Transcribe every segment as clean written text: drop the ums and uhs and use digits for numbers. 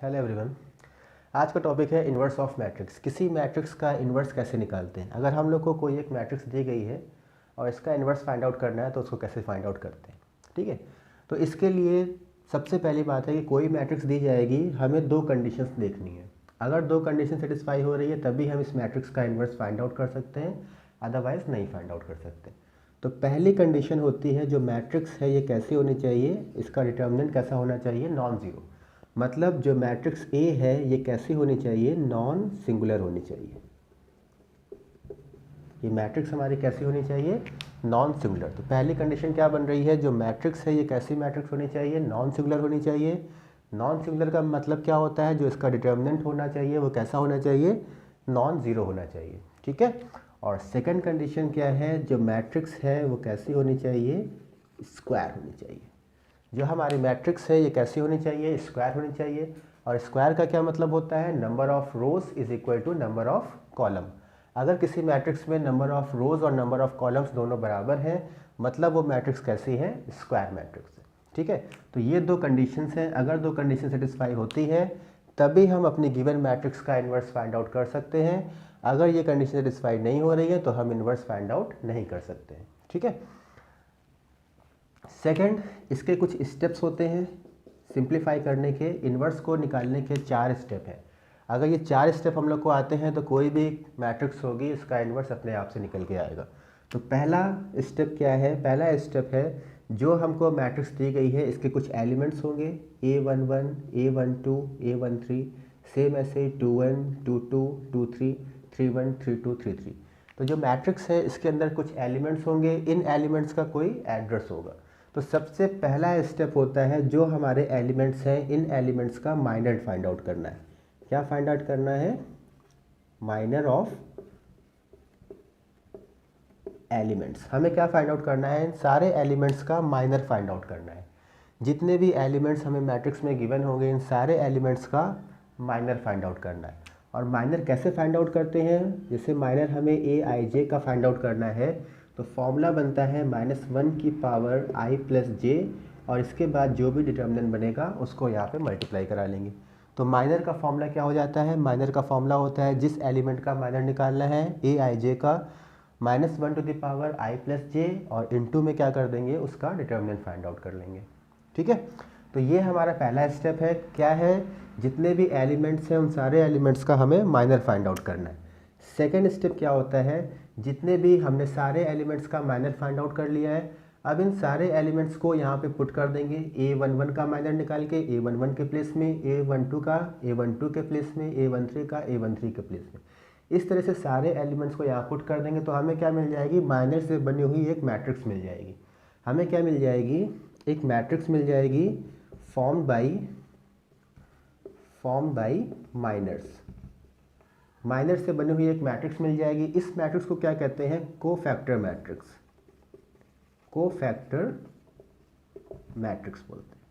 Hello everyone. आज का topic है इन्वर्स ऑफ मैट्रिक्स। किसी मैट्रिक्स का इन्वर्स कैसे निकालते हैं। अगर हम लोग को कोई एक मैट्रिक्स दी गई है और इसका इन्वर्स फाइंड आउट करना है तो उसको कैसे फाइंड आउट करते हैं। ठीक है, तो इसके लिए सबसे पहली बात है कि कोई मैट्रिक्स दी जाएगी, हमें दो कंडीशंस देखनी है। अगर दो कंडीशन सेटिस्फाई हो रही है तभी हम इस मैट्रिक्स का इन्वर्स फाइंड आउट कर सकते हैं, अदरवाइज नहीं फाइंड आउट कर सकते। तो पहली कंडीशन होती है जो मैट्रिक्स है ये कैसी होनी चाहिए, इसका डिटर्मिनेंट कैसा होना चाहिए, नॉन ज़ीरो। मतलब जो मैट्रिक्स ए है ये कैसी होनी चाहिए, नॉन सिंगुलर होनी चाहिए। ये मैट्रिक्स हमारी कैसी होनी चाहिए, नॉन सिंगुलर। तो पहली कंडीशन क्या बन रही है, जो मैट्रिक्स है ये कैसी मैट्रिक्स होनी चाहिए, नॉन सिंगुलर होनी चाहिए। नॉन सिंगुलर का मतलब क्या होता है, जो इसका डिटर्मिनेंट होना चाहिए वो कैसा होना चाहिए, नॉन ज़ीरो होना चाहिए। ठीक है, और सेकंड कंडीशन क्या है, जो मैट्रिक्स है वो कैसी होनी चाहिए, स्क्वायर होनी चाहिए। जो हमारी मैट्रिक्स है ये कैसी होनी चाहिए, स्क्वायर होनी चाहिए। और स्क्वायर का क्या मतलब होता है, number of rows is equal to number of columns. अगर किसी मैट्रिक्स में नंबर ऑफ रोज और नंबर ऑफ कॉलम्स दोनों बराबर हैं, मतलब वो मैट्रिक्स कैसी है, स्क्वायर मैट्रिक्स है। ठीक है, तो ये दो कंडीशंस हैं। अगर दो कंडीशन सेटिस्फाई होती है तभी हम अपनी गिवन मैट्रिक्स का इन्वर्स फाइंड आउट कर सकते हैं। अगर ये कंडीशन सेटिस्फाई नहीं हो रही है तो हम इन्वर्स फाइंड आउट नहीं कर सकते हैं। ठीक है, सेकंड, इसके कुछ स्टेप्स होते हैं सिंप्लीफाई करने के। इन्वर्स को निकालने के 4 स्टेप हैं। अगर ये 4 स्टेप हम लोग को आते हैं तो कोई भी मैट्रिक्स होगी इसका इन्वर्स अपने आप से निकल के आएगा। तो पहला स्टेप क्या है, पहला स्टेप है जो हमको मैट्रिक्स दी गई है इसके कुछ एलिमेंट्स होंगे, A11, A12, A13, सेम ऐसे 21, 22, 23, 31, 32, 33। तो जो मैट्रिक्स है इसके अंदर कुछ एलिमेंट्स होंगे, इन एलिमेंट्स का कोई एड्रेस होगा। तो सबसे पहला स्टेप होता है जो हमारे एलिमेंट्स हैं इन एलिमेंट्स का माइनर फाइंड आउट करना है। क्या फाइंड आउट करना है, माइनर ऑफ एलिमेंट्स। हमें क्या फाइंड आउट करना है, इन सारे एलिमेंट्स का माइनर फाइंड आउट करना है। जितने भी एलिमेंट्स हमें मैट्रिक्स में गिवन होंगे इन सारे एलिमेंट्स का माइनर फाइंड आउट करना है। और माइनर कैसे फाइंड आउट करते हैं, जैसे माइनर हमें Aij का फाइंड आउट करना है तो फॉर्मूला बनता है -1 की पावर i प्लस जे, और इसके बाद जो भी डिटर्मिनेंट बनेगा उसको यहाँ पे मल्टीप्लाई करा लेंगे। तो माइनर का फॉर्मूला क्या हो जाता है, माइनर का फॉर्मूला होता है जिस एलिमेंट का माइनर निकालना है Aij का -1 to the power i plus j, और इनटू में क्या कर देंगे, उसका डिटर्मिनेंट फाइंड आउट कर लेंगे। ठीक है, तो ये हमारा पहला स्टेप है। क्या है, जितने भी एलिमेंट्स हैं उन सारे एलिमेंट्स का हमें माइनर फाइंड आउट करना है। सेकेंड स्टेप क्या होता है, जितने भी हमने सारे एलिमेंट्स का माइनर फाइंड आउट कर लिया है, अब इन सारे एलिमेंट्स को यहाँ पे पुट कर देंगे। A11 का माइनर निकाल के A11 के प्लेस में, A12 का A12 के प्लेस में, A13 का A13 के प्लेस में। इस तरह से सारे एलिमेंट्स को यहाँ पुट कर देंगे तो हमें क्या मिल जाएगी, माइनर से बनी हुई एक मैट्रिक्स मिल जाएगी। हमें क्या मिल जाएगी, एक मैट्रिक्स मिल जाएगी फॉर्म्ड बाई माइनर्स। माइनर से बनी हुई एक मैट्रिक्स मिल जाएगी। इस मैट्रिक्स को क्या कहते हैं, कोफैक्टर मैट्रिक्स। कोफैक्टर मैट्रिक्स बोलते हैं।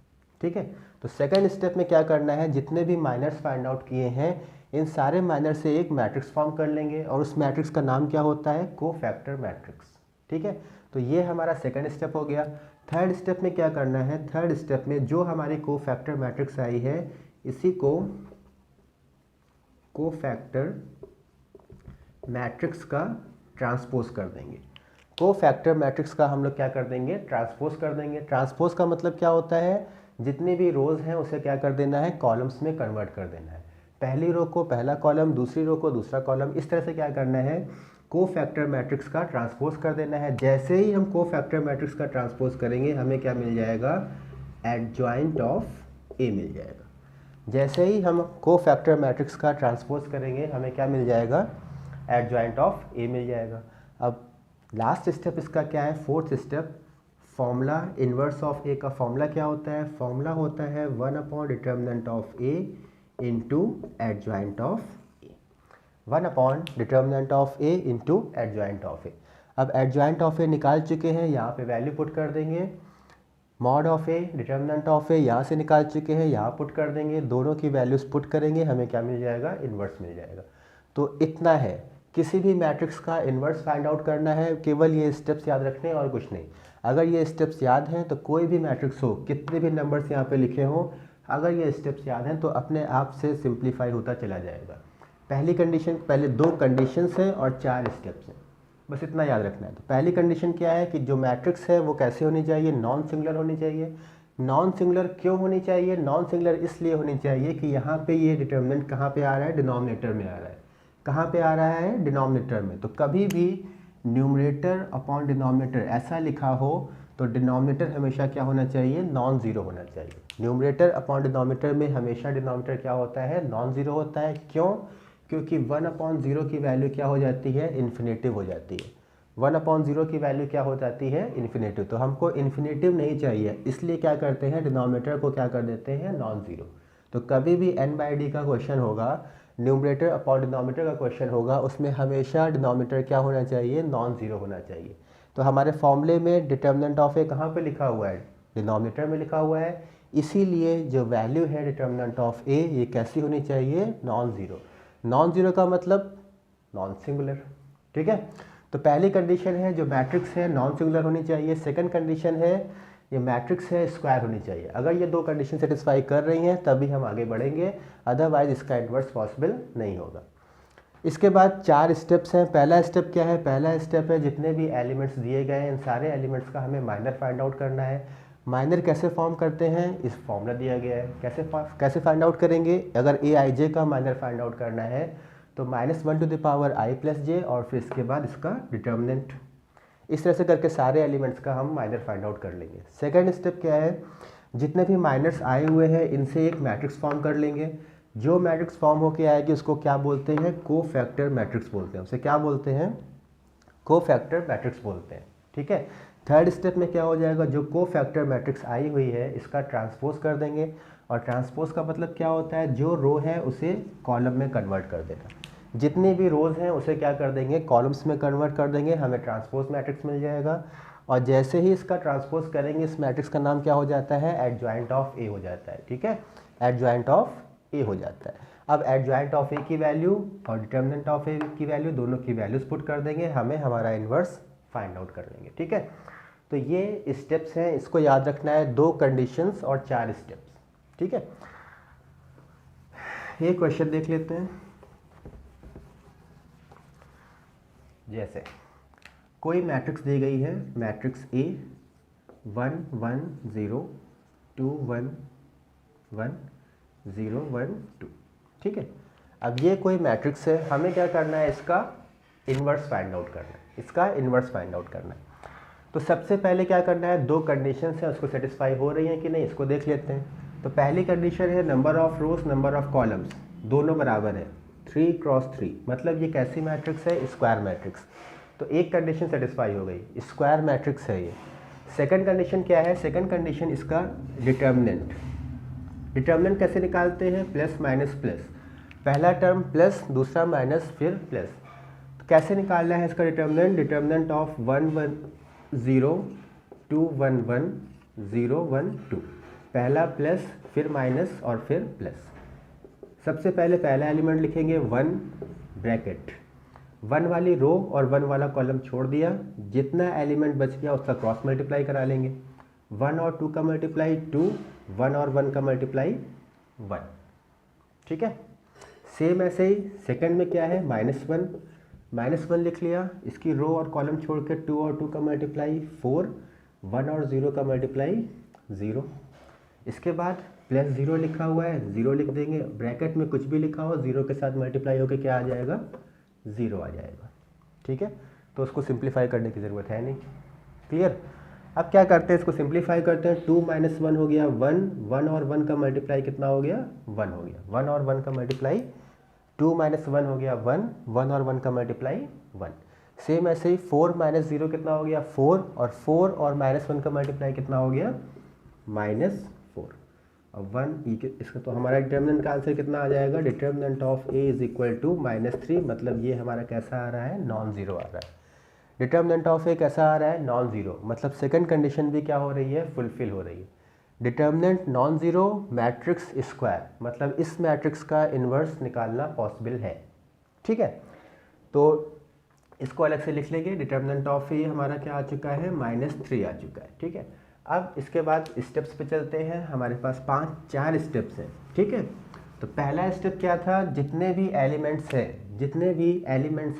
ठीक है, तो सेकंड स्टेप में क्या करना है, जितने भी माइनर्स फाइंड आउट किए हैं इन सारे माइनर से एक मैट्रिक्स फॉर्म कर लेंगे और उस मैट्रिक्स का नाम क्या होता है, कोफैक्टर मैट्रिक्स। ठीक है, तो ये हमारा सेकंड स्टेप हो गया। थर्ड स्टेप में क्या करना है, थर्ड स्टेप में जो हमारी कोफैक्टर मैट्रिक्स आई है इसी को कोफैक्टर मैट्रिक्स का ट्रांसपोज कर देंगे। कोफैक्टर मैट्रिक्स का हम लोग क्या कर देंगे, ट्रांसपोज कर देंगे। ट्रांसपोज का मतलब क्या होता है, जितनी भी रोज हैं उसे क्या कर देना है, कॉलम्स में कन्वर्ट कर देना है। पहली रो को पहला कॉलम, दूसरी रो को दूसरा कॉलम, इस तरह से क्या करना है, कोफैक्टर मैट्रिक्स का ट्रांसपोज कर देना है। जैसे ही हम कोफैक्टर मैट्रिक्स का ट्रांसपोज करेंगे हमें क्या मिल जाएगा, एडजॉइंट ऑफ ए मिल जाएगा। जैसे ही हम कोफैक्टर मैट्रिक्स का ट्रांसपोज करेंगे हमें क्या मिल जाएगा, एडजॉइंट ऑफ ए मिल जाएगा। अब लास्ट स्टेप इसका क्या है, fourth step, formula inverse of A का फॉर्मूला क्या होता है, फॉर्मूला होता है 1 determinant of A into adjoint of A. 1 determinant of A into adjoint of A. अब एडजॉइंट ऑफ ए निकाल चुके हैं, यहाँ पे वैल्यू पुट कर देंगे। Mod of A, determinant of A यहाँ से निकाल चुके हैं, यहाँ पुट कर देंगे। दोनों की वैल्यूज पुट करेंगे, हमें क्या मिल जाएगा, इन्वर्स मिल जाएगा। तो इतना है, किसी भी मैट्रिक्स का इन्वर्स फाइंड आउट करना है, केवल ये स्टेप्स याद रखने और कुछ नहीं। अगर ये स्टेप्स याद हैं तो कोई भी मैट्रिक्स हो, कितने भी नंबर्स यहाँ पे लिखे हों, अगर ये स्टेप्स याद हैं तो अपने आप से सिंप्लीफाई होता चला जाएगा। पहली कंडीशन, पहले 2 कंडीशंस हैं और 4 स्टेप्स हैं, बस इतना याद रखना है। तो पहली कंडीशन क्या है कि जो मैट्रिक्स है वो कैसे होनी चाहिए, नॉन सिंगुलर होनी चाहिए। नॉन सिंगुलर क्यों होनी चाहिए, नॉन सिंगुलर इसलिए होनी चाहिए कि यहाँ पे ये डिटर्मिनेंट कहाँ पे आ रहा है, डिनोमिनेटर में आ रहा है। कहाँ पे आ रहा है, डिनोमिनेटर में। तो कभी भी न्यूमरेटर अपॉन डिनोमिनेटर ऐसा लिखा हो तो डिनोमिनेटर हमेशा क्या होना चाहिए, नॉन ज़ीरो होना चाहिए। न्यूमरेटर अपॉन डिनोमिनेटर में हमेशा डिनोमिनेटर क्या होता है, नॉन ज़ीरो होता है। क्यों, क्योंकि 1/0 की वैल्यू क्या हो जाती है, इन्फिनेटिव हो जाती है। 1/0 की वैल्यू क्या हो जाती है, इन्फिनेटिव। तो हमको इन्फिनेटिव नहीं चाहिए, इसलिए क्या करते हैं, डिनोमिनेटर को क्या कर देते हैं, नॉन ज़ीरो। तो कभी भी n/d का क्वेश्चन होगा, न्यूमरेटर अपॉन डिनोमिनेटर का क्वेश्चन होगा, उसमें हमेशा डिनोमिनेटर क्या होना चाहिए, नॉन ज़ीरो होना चाहिए। तो हमारे फॉर्मूले में डिटर्मिनेंट ऑफ ए कहाँ पे लिखा हुआ है, डिनोमिनेटर में लिखा हुआ है। इसीलिए जो वैल्यू है डिटर्मिनेंट ऑफ ए, ये कैसी होनी चाहिए, नॉन ज़ीरो। नॉन ज़ीरो का मतलब नॉन सिंगुलर, ठीक है। तो पहली कंडीशन है जो मैट्रिक्स है नॉन सिंगुलर होनी चाहिए। सेकंड कंडीशन है ये मैट्रिक्स है स्क्वायर होनी चाहिए। अगर ये 2 कंडीशन सेटिस्फाई कर रही हैं तभी हम आगे बढ़ेंगे, अदरवाइज इसका इन्वर्स पॉसिबल नहीं होगा। इसके बाद 4 स्टेप्स हैं। पहला स्टेप क्या है, पहला स्टेप है जितने भी एलिमेंट्स दिए गए हैं इन सारे एलिमेंट्स का हमें माइनर फाइंड आउट करना है। माइनर कैसे फॉर्म करते हैं, इस फॉर्मूला दिया गया है। कैसे फाइंड आउट करेंगे, अगर aij का माइनर फाइंड आउट करना है तो -1/i+j और फिर इसके बाद इसका डिटर्मिनेंट। इस तरह से करके सारे एलिमेंट्स का हम माइनर फाइंड आउट कर लेंगे। सेकंड स्टेप क्या है, जितने भी माइनर्स आए हुए हैं इनसे एक मैट्रिक्स फॉर्म कर लेंगे। जो मैट्रिक्स फॉर्म होके आएगी उसको क्या बोलते हैं, कोफैक्टर मैट्रिक्स बोलते हैं। उसे क्या बोलते हैं, कोफैक्टर मैट्रिक्स बोलते हैं, ठीक है। थर्ड स्टेप में क्या हो जाएगा, जो कोफैक्टर मैट्रिक्स आई हुई है इसका ट्रांसपोज कर देंगे। और ट्रांसपोज का मतलब क्या होता है, जो रो है उसे कॉलम में कन्वर्ट कर देना। जितनी भी रोज़ हैं उसे क्या कर देंगे, कॉलम्स में कन्वर्ट कर देंगे, हमें ट्रांसपोज मैट्रिक्स मिल जाएगा। और जैसे ही इसका ट्रांसपोज करेंगे इस मैट्रिक्स का नाम क्या हो जाता है, एडजॉइंट ऑफ ए हो जाता है, ठीक है। एडजॉइंट ऑफ ए हो जाता है। अब एडजॉइंट ऑफ ए की वैल्यू और डिटर्मिनेंट ऑफ ए की वैल्यू, दोनों की वैल्यूज पुट कर देंगे, हमें हमारा इन्वर्स फाइंड आउट कर लेंगे, ठीक है। तो ये स्टेप्स हैं, इसको याद रखना है, 2 कंडीशंस और 4 स्टेप्स, ठीक है। ये क्वेश्चन देख लेते हैं। जैसे कोई मैट्रिक्स दी गई है, मैट्रिक्स ए 1 1 0 2 1 1 0 1 2, ठीक है। अब ये कोई मैट्रिक्स है, हमें क्या करना है, इसका इन्वर्स फाइंड आउट करना है, इसका इन्वर्स फाइंड आउट करना है। तो सबसे पहले क्या करना है, 2 कंडीशंस हैं, उसको सेटिस्फाई हो रही हैं कि नहीं, इसको देख लेते हैं। तो पहली कंडीशन है number of rose number of columns दोनों बराबर है, 3 क्रॉस 3, मतलब ये कैसी मैट्रिक्स है, स्क्वायर मैट्रिक्स। तो एक कंडीशन सेटिस्फाई हो गई, स्क्वायर मैट्रिक्स है ये। सेकंड कंडीशन क्या है, सेकंड कंडीशन इसका डिटर्मिनेंट। डिटर्मिनेंट कैसे निकालते हैं, प्लस माइनस प्लस, पहला टर्म प्लस, दूसरा माइनस, फिर प्लस। तो कैसे निकालना है इसका डिटर्मिनेंट, डिटर्मिनेंट ऑफ 1 1 0 2 1 1 0 1 2, पहला प्लस फिर माइनस और फिर प्लस। सबसे पहले पहला एलिमेंट लिखेंगे 1 ब्रैकेट, 1 वाली रो और 1 वाला कॉलम छोड़ दिया, जितना एलिमेंट बच गया उसका क्रॉस मल्टीप्लाई करा लेंगे। 1 और 2 का मल्टीप्लाई 2, 1 और 1 का मल्टीप्लाई 1, ठीक है। सेम ऐसे ही सेकंड में क्या है, -1 लिख लिया, इसकी रो और कॉलम छोड़ के 2 और 2 का मल्टीप्लाई 4, 1 और 0 का मल्टीप्लाई 0। इसके बाद +0 लिखा हुआ है, 0 लिख देंगे, ब्रैकेट में कुछ भी लिखा हो 0 के साथ मल्टीप्लाई होकर क्या आ जाएगा, 0 आ जाएगा, ठीक है। तो उसको सिंप्लीफाई करने की ज़रूरत है नहीं, क्लियर। अब क्या करते हैं, इसको सिंप्लीफाई करते हैं। 2 - 1 हो गया 1, 1 और 1 का मल्टीप्लाई कितना हो गया, 1 हो गया, 1 और 1 का मल्टीप्लाई 2 - 1 हो गया 1, 1 और 1 का मल्टीप्लाई 1। सेम ऐसे ही 4 - 0 कितना हो गया 4, और 4 और -1 का मल्टीप्लाई कितना हो गया, -4। अब 1 इसका तो हमारा डिटर्मिनेंट का आंसर कितना आ जाएगा, determinant of A is equal to -3, मतलब ये हमारा कैसा आ रहा है, नॉन ज़ीरो आ रहा है। डिटर्मिनेंट ऑफ ए कैसा आ रहा है, नॉन ज़ीरो, मतलब सेकंड कंडीशन भी क्या हो रही है, फुलफिल हो रही है। Determinant non zero, matrix square, मतलब इस मैट्रिक्स का इन्वर्स निकालना पॉसिबल है, ठीक है। तो इसको अलग से लिख लेंगे, डिटर्मिनेंट ऑफ ए हमारा क्या आ चुका है, -3 आ चुका है, ठीक है। अब इसके बाद स्टेप्स पे चलते हैं। हमारे पास 4 स्टेप्स हैं, ठीक है। तो पहला स्टेप क्या था, जितने भी एलिमेंट्स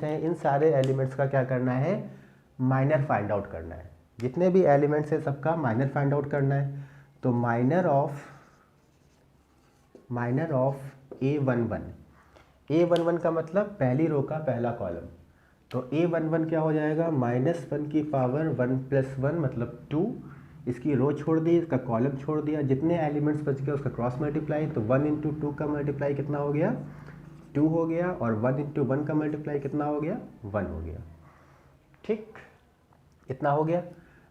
हैं इन सारे एलिमेंट्स का क्या करना है, माइनर फाइंड आउट करना है। जितने भी एलिमेंट्स हैं सबका माइनर फाइंड आउट करना है। तो माइनर ऑफ A11 का मतलब पहली रो का पहला कॉलम। तो A11 क्या हो जाएगा, -1 की पावर 1 + 1 मतलब 2। इसकी रो छोड़ दी, इसका कॉलम छोड़ दिया, जितने एलिमेंट्स बच गए उसका क्रॉस मल्टीप्लाई। तो 1 × 2 का मल्टीप्लाई कितना हो गया, 2 हो गया, और 1 × 1 का मल्टीप्लाई कितना हो गया, 1 हो गया। ठीक, इतना हो गया।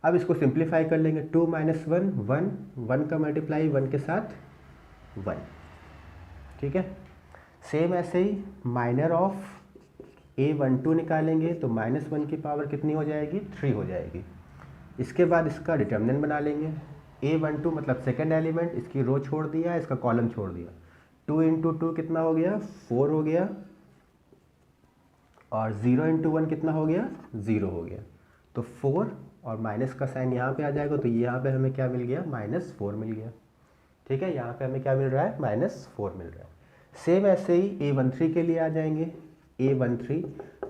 अब इसको सिंप्लीफाई कर लेंगे। 2 - 1 1, 1 का मल्टीप्लाई 1 के साथ 1, ठीक है। सेम ऐसे ही माइनर ऑफ A12 निकालेंगे तो -1 की पावर कितनी हो जाएगी, 3 हो जाएगी। इसके बाद इसका डिटर्मिनेंट बना लेंगे। A12 मतलब सेकेंड एलिमेंट, इसकी रो छोड़ दिया, इसका कॉलम छोड़ दिया। 2 × 2 कितना हो गया, 4 हो गया, और 0 × 1 कितना हो गया, 0 हो गया। तो 4 और माइनस का साइन यहाँ पे आ जाएगा, तो यहाँ पे हमें क्या मिल गया, -4 मिल गया। ठीक है, यहाँ पे हमें क्या मिल रहा है, -4 मिल रहा है। सेम ऐसे ही A13 के लिए आ जाएंगे। A13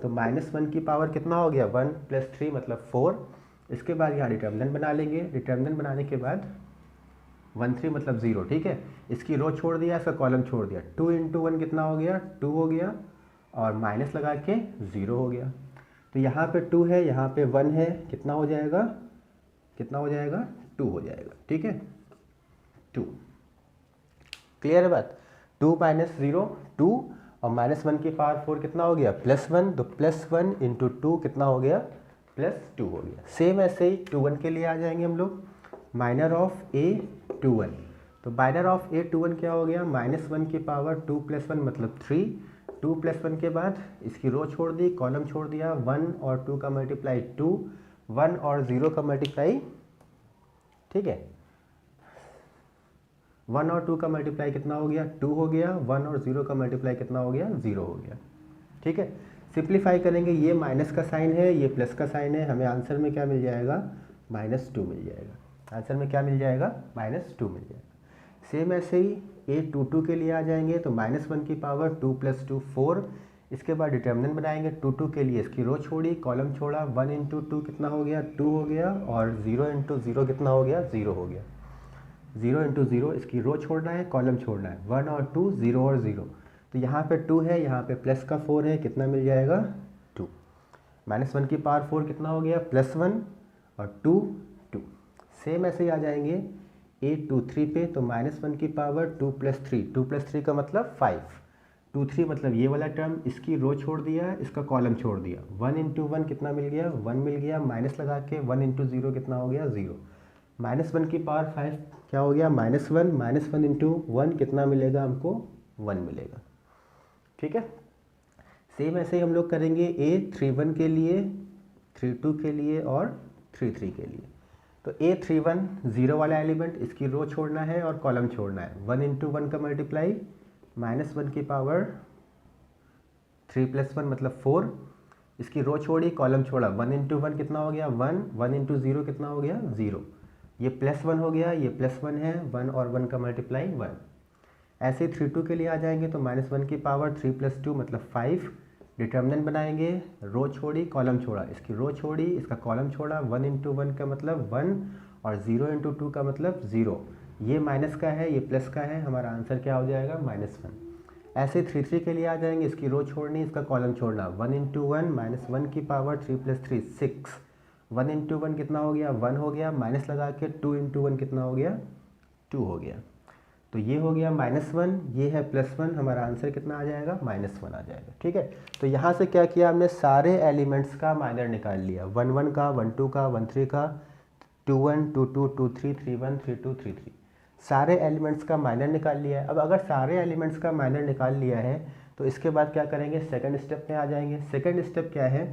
तो -1 की पावर कितना हो गया, 1 + 3 मतलब 4। इसके बाद यहाँ डिटर्मिनेंट बना लेंगे। डिटर्मिनेंट बनाने के बाद 13 मतलब 0, ठीक है। इसकी रो छोड़ दिया, इसका कॉलम छोड़ दिया। 2 × 1 कितना हो गया, 2 हो गया, और माइनस लगा के 0 हो गया। तो यहाँ पे 2 है, यहाँ पे 1 है, कितना हो जाएगा, 2 हो जाएगा, ठीक है, 2। क्लियर है बात। 2 - 0 2, और -1 की पावर 4 कितना हो गया, +1। तो +1 × 2 कितना हो गया, +2 हो गया। सेम ऐसे ही 21 के लिए आ जाएंगे हम लोग। माइनर ऑफ A21, तो माइनर ऑफ A21 क्या हो गया, -1 की पावर 2 + 1 मतलब 3। 2 + 1 के बाद इसकी रो छोड़ दी, कॉलम छोड़ दिया। 1 और 2 का मल्टीप्लाई 2, 1 और 0 का मल्टीप्लाई, ठीक है, 1 और 2 का मल्टीप्लाई कितना हो गया, 2 हो गया। 1 और 0 का मल्टीप्लाई कितना हो गया, 0 हो गया, ठीक है। सिंप्लीफाई करेंगे, ये माइनस का साइन है, ये प्लस का साइन है, हमें आंसर में क्या मिल जाएगा, -2 मिल जाएगा। आंसर में क्या मिल जाएगा, -2 मिल जाएगा। सेम ऐसे ही A22 के लिए आ जाएंगे। तो -1 की पावर 2 + 2 4। इसके बाद डिटर्मिनेंट बनाएंगे। 22 के लिए इसकी रो छोड़ी, कॉलम छोड़ा। 1 × 2 कितना हो गया, 2 हो गया, और 0 × 0 कितना हो गया, 0 हो गया। 0 × 0 इसकी रो छोड़ना है, कॉलम छोड़ना है। 1 और 2, 0 और 0। तो यहाँ पे 2 है, यहाँ पे प्लस का 4 है, कितना मिल जाएगा, 2। -1 की पावर 4 कितना हो गया, +1, और 2 2। सेम ऐसे ही आ जाएंगे A23 पे। तो -1 की पावर 2 + 3, 2 + 3 का मतलब 5। 2 3 मतलब ये वाला टर्म, इसकी रो छोड़ दिया, इसका कॉलम छोड़ दिया। 1 × 1 कितना मिल गया, 1 मिल गया, माइनस लगा के 1 × 0 कितना हो गया, 0। -1 की पावर 5 क्या हो गया, -1, -1 × 1 कितना मिलेगा हमको, 1 मिलेगा, ठीक है। सेम ऐसे ही हम लोग करेंगे A31 के लिए, 32 के लिए, और 33 के लिए। तो A31 0 वाला एलिमेंट, इसकी रो छोड़ना है और कॉलम छोड़ना है। 1 × 1 का मल्टीप्लाई, -1 की पावर 3 + 1 मतलब 4। इसकी रो छोड़ी, कॉलम छोड़ा। 1 × 1 कितना हो गया, 1। 1 × 0 कितना हो गया, 0। ये +1 हो गया, ये +1 है, 1 और 1 का मल्टीप्लाई 1। ऐसे ही 32 के लिए आ जाएंगे। तो -1 की पावर 3 + 2 मतलब 5। डिटर्मिनेंट बनाएंगे, रो छोड़ी, कॉलम छोड़ा। इसकी रो छोड़ी, इसका कॉलम छोड़ा। 1 × 1 का मतलब 1, और 0 × 2 का मतलब 0। ये माइनस का है, ये प्लस का है, हमारा आंसर क्या हो जाएगा, -1। ऐसे 33 के लिए आ जाएंगे। इसकी रो छोड़नी, इसका कॉलम छोड़ना। 1 × 1 -1 की पावर 3 + 3 6। 1 × 1 कितना हो गया, 1 हो गया, माइनस लगा के 2 × 1 कितना हो गया, 2 हो गया। तो ये हो गया -1, ये है +1, हमारा आंसर कितना आ जाएगा, -1 आ जाएगा, ठीक है। तो यहाँ से क्या किया हमने, सारे एलिमेंट्स का माइनर निकाल लिया। 1 1 का, 1 2 का, 1 3 का, 2 1 2 2 2 3 3 1 3 2 3 3, सारे एलिमेंट्स का माइनर निकाल लिया है। अब अगर सारे एलिमेंट्स का माइनर निकाल लिया है तो इसके बाद क्या करेंगे, सेकंड स्टेप में आ जाएंगे। सेकंड स्टेप क्या है,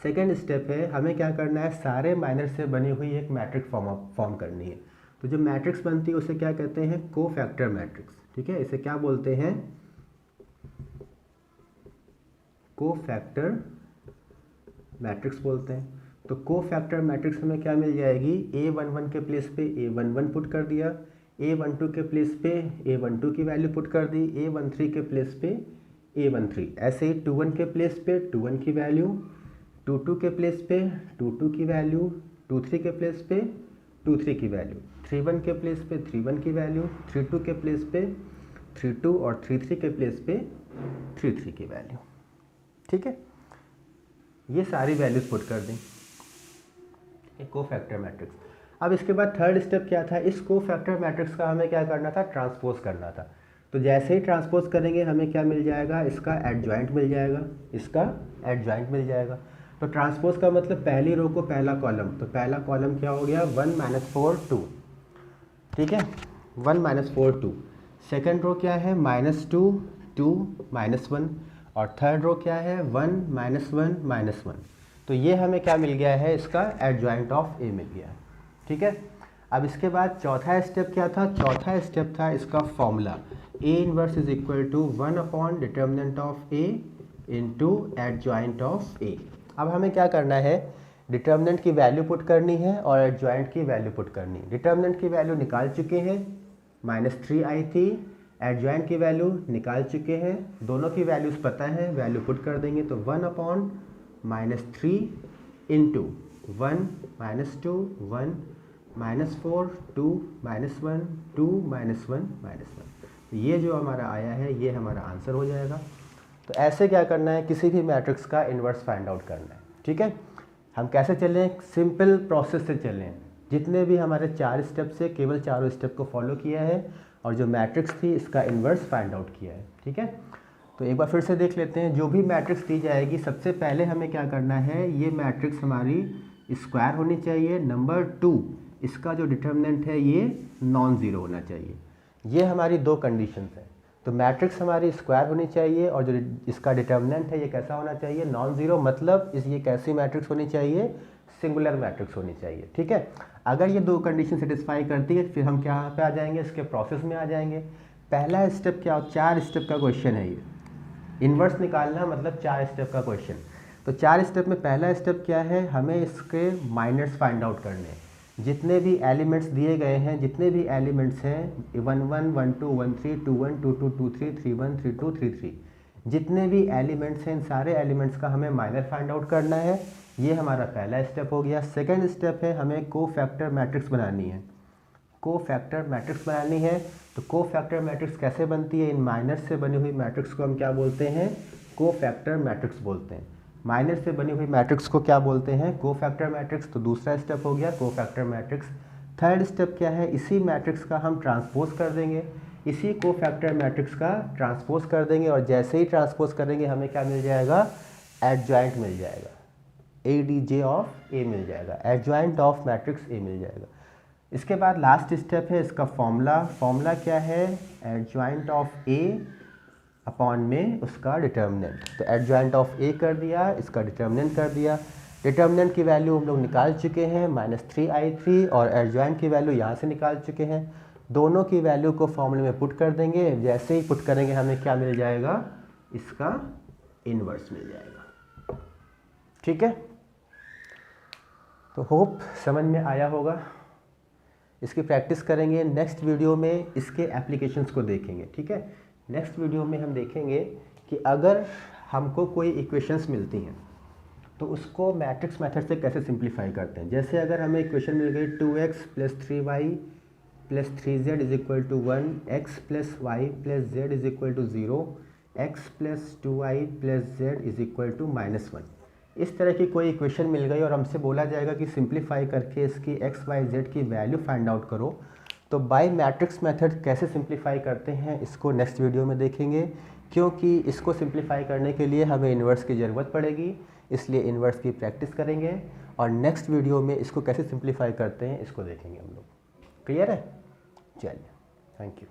सेकंड स्टेप है हमें क्या करना है, सारे माइनर से बनी हुई एक मैट्रिक्स फॉर्म करनी है। तो जो मैट्रिक्स बनती है उसे क्या कहते हैं, कोफैक्टर मैट्रिक्स, ठीक है। इसे क्या बोलते हैं, कोफैक्टर मैट्रिक्स बोलते हैं। तो कोफैक्टर मैट्रिक्स हमें क्या मिल जाएगी, A11 के प्लेस पे A11 पुट कर दिया, A12 के प्लेस पे A12 की वैल्यू पुट कर दी, A13 के प्लेस पे A13, ऐसे ही 21 के प्लेस पे 21 की वैल्यू, 22 के प्लेस पे 22 की वैल्यू, 23 के प्लेस पे 23 की वैल्यू, 31 के प्लेस पे 31 की वैल्यू, 32 के प्लेस पे 32 और 33 के प्लेस पे 33 की वैल्यू। ठीक है, ये सारी वैल्यूज पुट कर दें कोफैक्टर मैट्रिक्स। अब इसके बाद थर्ड स्टेप क्या था, इस कोफैक्टर मैट्रिक्स का हमें क्या करना था, ट्रांसपोज करना था। तो जैसे ही ट्रांसपोज करेंगे हमें क्या मिल जाएगा, इसका एडजॉइंट मिल जाएगा, इसका एडजॉइंट मिल जाएगा। तो ट्रांसपोज का मतलब पहली रो को पहला कॉलम, तो पहला कॉलम क्या हो गया 1 - 4 2, ठीक है 1 - 4 2। सेकेंड रो क्या है -2 2 -1, और थर्ड रो क्या है 1 -1 -1। तो ये हमें क्या मिल गया है, इसका एडजॉइंट ऑफ ए मिल गया। ठीक है, अब इसके बाद चौथा स्टेप क्या था, चौथा स्टेप था इसका formula A inverse is equal to 1 determinant of A into adjoint of A। अब हमें क्या करना है, डिटर्मिनेंट की वैल्यू पुट करनी है और एडजॉइंट की वैल्यू पुट करनी है। डिटर्मिनेंट की वैल्यू निकाल चुके हैं, -3 आई थी, एडजॉइंट की वैल्यू निकाल चुके हैं, दोनों की वैल्यूज़ पता है, वैल्यू पुट कर देंगे। तो 1/-3 इंटू 1 -2 1 -4 2 -1 2 -1 -1। ये जो हमारा आया है ये हमारा आंसर हो जाएगा। तो ऐसे क्या करना है, किसी भी मैट्रिक्स का इन्वर्स फाइंड आउट करना है। ठीक है, हम कैसे चलें, सिंपल प्रोसेस से चलें। जितने भी हमारे 4 स्टेप से केवल चारों स्टेप को फॉलो किया है और जो मैट्रिक्स थी इसका इन्वर्स फाइंड आउट किया है। ठीक है, तो एक बार फिर से देख लेते हैं। जो भी मैट्रिक्स दी जाएगी सबसे पहले हमें क्या करना है, ये मैट्रिक्स हमारी स्क्वायर होनी चाहिए। नंबर 2, इसका जो डिटर्मिनेंट है ये नॉन ज़ीरो होना चाहिए। ये हमारी 2 कंडीशंस हैं। तो मैट्रिक्स हमारी स्क्वायर होनी चाहिए और जो इसका डिटर्मिनेंट है ये कैसा होना चाहिए, नॉन ज़ीरो। मतलब ये कैसी मैट्रिक्स होनी चाहिए, सिंगुलर मैट्रिक्स होनी चाहिए। ठीक है, अगर ये 2 कंडीशन सेटिस्फाई करती है फिर हम क्या पे आ जाएंगे, इसके प्रोसेस में आ जाएंगे। पहला स्टेप क्या हो, 4 स्टेप का क्वेश्चन है ये, इन्वर्स निकालना मतलब 4 स्टेप का क्वेश्चन। तो 4 स्टेप में पहला स्टेप क्या है, हमें इसके माइनर्स फाइंड आउट करने हैं। जितने भी एलिमेंट्स दिए गए हैं, जितने भी एलिमेंट्स हैं 1 1 1 2 1 3 2 1 2 2 2 3 3 1 3 2 3 3, जितने भी एलिमेंट्स हैं इन सारे एलिमेंट्स का हमें माइनर फाइंड आउट करना है। ये हमारा पहला स्टेप हो गया। सेकंड स्टेप है हमें कोफैक्टर मैट्रिक्स बनानी है। कोफैक्टर मैट्रिक्स बनानी है तो कोफैक्टर मैट्रिक्स कैसे बनती है, इन माइनर से बनी हुई मैट्रिक्स को हम क्या बोलते हैं, कोफैक्टर मैट्रिक्स बोलते हैं। माइनर से बनी हुई मैट्रिक्स को क्या बोलते हैं, कोफैक्टर मैट्रिक्स। तो दूसरा स्टेप हो गया कोफैक्टर मैट्रिक्स। थर्ड स्टेप क्या है, इसी मैट्रिक्स का हम ट्रांसपोज कर देंगे, इसी कोफैक्टर मैट्रिक्स का ट्रांसपोज कर देंगे और जैसे ही ट्रांसपोज करेंगे हमें क्या मिल जाएगा, एडजॉइंट मिल जाएगा, ADJ ऑफ A मिल जाएगा, एडजॉइंट ऑफ मैट्रिक्स A मिल जाएगा। इसके बाद लास्ट स्टेप है इसका फॉर्मूला। फॉर्मूला क्या है, एडजॉइंट ऑफ A अपॉन में उसका डिटर्मिनेंट। तो एडजॉइंट ऑफ A कर दिया, इसका डिटर्मिनेंट कर दिया। डिटर्मिनेंट की वैल्यू हम लोग निकाल चुके हैं -3 I3 और एडजॉइंट की वैल्यू यहाँ से निकाल चुके हैं। दोनों की वैल्यू को फॉर्मूले में पुट कर देंगे, जैसे ही पुट करेंगे हमें क्या मिल जाएगा, इसका इन्वर्स मिल जाएगा। ठीक है, तो होप समझ में आया होगा। इसकी प्रैक्टिस करेंगे, नेक्स्ट वीडियो में इसके एप्लीकेशंस को देखेंगे। ठीक है, नेक्स्ट वीडियो में हम देखेंगे कि अगर हमको कोई इक्वेशंस मिलती हैं तो उसको मैट्रिक्स मेथड से कैसे सिंप्लीफाई करते हैं। जैसे अगर हमें इक्वेशन मिल गई 2x + 3y + 3z = 1, x + y + z = 0, x + 2y + z = -1। इस तरह की कोई इक्वेशन मिल गई और हमसे बोला जाएगा कि सिंप्लीफाई करके इसकी x y z की वैल्यू फाइंड आउट करो। तो बाय मैट्रिक्स मेथड कैसे सिंप्लीफाई करते हैं इसको नेक्स्ट वीडियो में देखेंगे, क्योंकि इसको सिंप्लीफाई करने के लिए हमें इन्वर्स की ज़रूरत पड़ेगी, इसलिए इन्वर्स की प्रैक्टिस करेंगे और नेक्स्ट वीडियो में इसको कैसे सिंप्लीफाई करते हैं इसको देखेंगे हम लोग। क्लियर है, चलिए, थैंक यू।